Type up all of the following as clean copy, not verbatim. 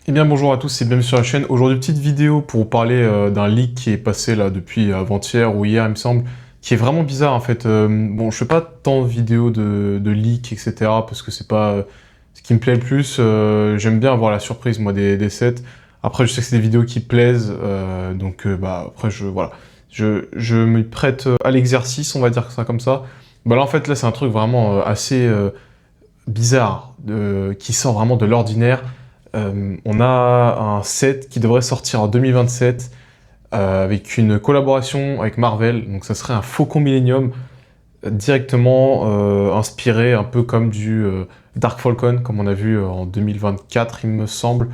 Eh bien bonjour à tous et bienvenue sur la chaîne. Aujourd'hui petite vidéo pour vous parler d'un leak qui est passé là depuis avant-hier ou hier il me semble, qui est vraiment bizarre en fait. Bon je fais pas tant de vidéos de leak etc parce que c'est pas ce qui me plaît le plus. J'aime bien avoir la surprise moi des sets. Après je sais que c'est des vidéos qui plaisent bah après voilà. Je me prête à l'exercice, on va dire ça comme ça. Bah là en fait là c'est un truc vraiment assez bizarre qui sort vraiment de l'ordinaire. On a un set qui devrait sortir en 2027 avec une collaboration avec Marvel. Donc ça serait un Faucon Millenium directement inspiré un peu comme du Dark Falcon comme on a vu en 2024 il me semble.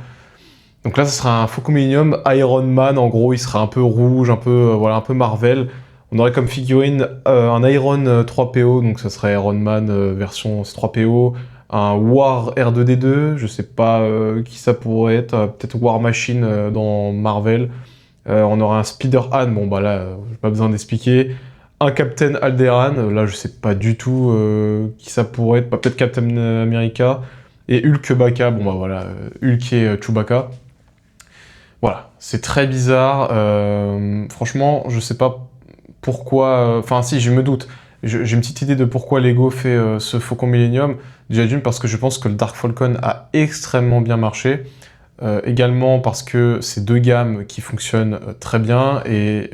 Donc là ça sera un Faucon Millenium Iron Man, en gros il sera un peu rouge, un peu voilà, un peu Marvel. On aurait comme figurine un Iron 3PO, donc ça serait Iron Man version 3PO, un War R2D2, je sais pas qui ça pourrait être, peut-être War Machine dans Marvel. On aura un Spider-Han, bon bah là, j'ai pas besoin d'expliquer. Un Captain Alderaan, là je sais pas du tout qui ça pourrait être, peut-être Captain America. Et Hulk Chewbacca, bon bah voilà, Hulk et Chewbacca. Voilà, c'est très bizarre. Franchement, je sais pas pourquoi. Enfin, si, je me doute. J'ai une petite idée de pourquoi Lego fait ce Faucon Millenium. Déjà d'une, parce que je pense que le Dark Falcon a extrêmement bien marché. Également parce que c'est deux gammes qui fonctionnent très bien et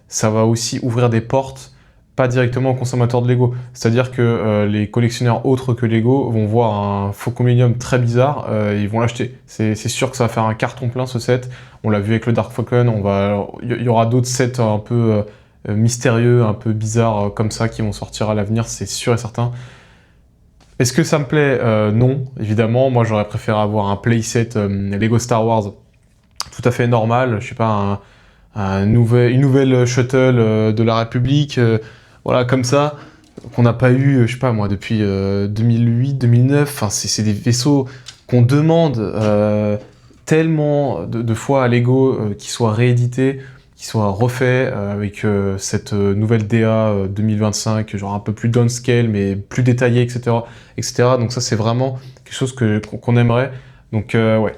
ça va aussi ouvrir des portes pas directement aux consommateurs de Lego. C'est-à-dire que les collectionneurs autres que Lego vont voir un Faucon Millenium très bizarre et ils vont l'acheter. C'est sûr que ça va faire un carton plein ce set. On l'a vu avec le Dark Falcon, il y aura d'autres sets un peu mystérieux, un peu bizarres comme ça qui vont sortir à l'avenir, c'est sûr et certain. Est-ce que ça me plaît? Non, évidemment. Moi, j'aurais préféré avoir un playset Lego Star Wars tout à fait normal. Je sais pas, une nouvelle shuttle de la République, voilà, comme ça, qu'on n'a pas eu, je sais pas moi, depuis 2008, 2009. Enfin, c'est des vaisseaux qu'on demande tellement de fois à Lego qui soient réédités, qui soient refaits avec cette nouvelle DA 2025, genre un peu plus downscale, mais plus détaillé, etc. etc. Donc ça, c'est vraiment quelque chose qu'on aimerait. Donc ouais,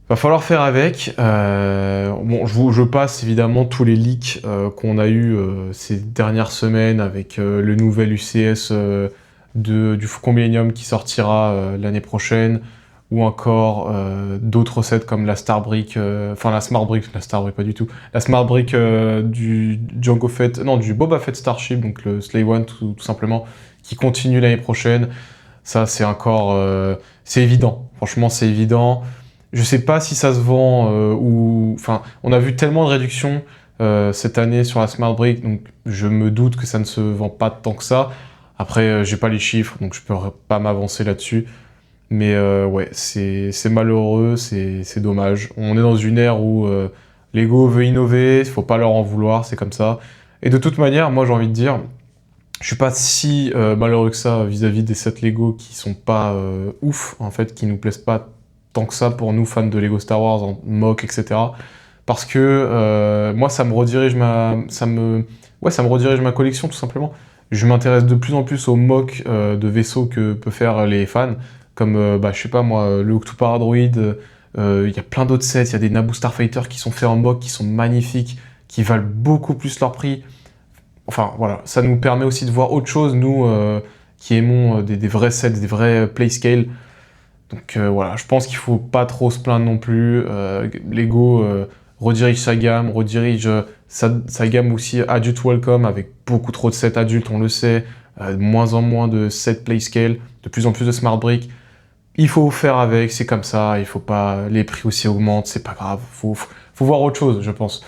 va falloir faire avec. Bon, je passe évidemment tous les leaks qu'on a eu ces dernières semaines avec le nouvel UCS du Faucon Millenium qui sortira l'année prochaine, ou encore d'autres sets comme la Star Brick, enfin la Smart Brick, la Star Brick pas du tout, la Smart Brick du Jango Fett, non du Boba Fett Starship, donc le Slave One tout simplement, qui continue l'année prochaine. Ça c'est encore, c'est évident, franchement c'est évident. Je sais pas si ça se vend ou... Enfin, on a vu tellement de réductions cette année sur la Smart Brick, donc je me doute que ça ne se vend pas tant que ça. Après, j'ai pas les chiffres, donc je peux pas m'avancer là-dessus. Mais ouais, c'est malheureux, c'est dommage. On est dans une ère où Lego veut innover, il faut pas leur en vouloir, c'est comme ça. Et de toute manière, moi j'ai envie de dire, je suis pas si malheureux que ça vis-à-vis des sets Lego qui sont pas ouf, en fait, qui nous plaisent pas tant que ça pour nous fans de Lego Star Wars en mock, etc. Parce que moi ça me redirige ça me redirige ma collection tout simplement. Je m'intéresse de plus en plus aux mock de vaisseaux que peuvent faire les fans, comme bah, je sais pas moi, le Octo Paradroid, il y a plein d'autres sets, il y a des Naboo Starfighter qui sont faits en mock, qui sont magnifiques, qui valent beaucoup plus leur prix. Enfin voilà, ça nous permet aussi de voir autre chose, nous qui aimons des vrais sets, des vrais playscale. Donc voilà, je pense qu'il faut pas trop se plaindre non plus. Lego redirige sa gamme, redirige sa gamme aussi Adult Welcome avec beaucoup trop de sets adultes, on le sait, de moins en moins de sets playscale, de plus en plus de smart brick. Il faut faire avec, c'est comme ça, il faut pas... Les prix aussi augmentent, c'est pas grave, faut voir autre chose, je pense.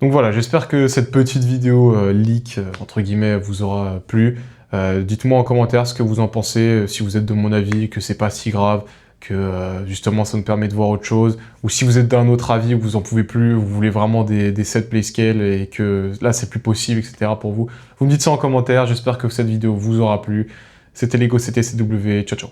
Donc voilà, j'espère que cette petite vidéo leak, entre guillemets, vous aura plu. Dites-moi en commentaire ce que vous en pensez, si vous êtes de mon avis, que c'est pas si grave, que justement ça nous permet de voir autre chose, ou si vous êtes d'un autre avis, vous en pouvez plus, vous voulez vraiment des sets playscale et que là c'est plus possible, etc. pour vous. Vous me dites ça en commentaire, j'espère que cette vidéo vous aura plu. C'était Lego, c'était CW, ciao ciao.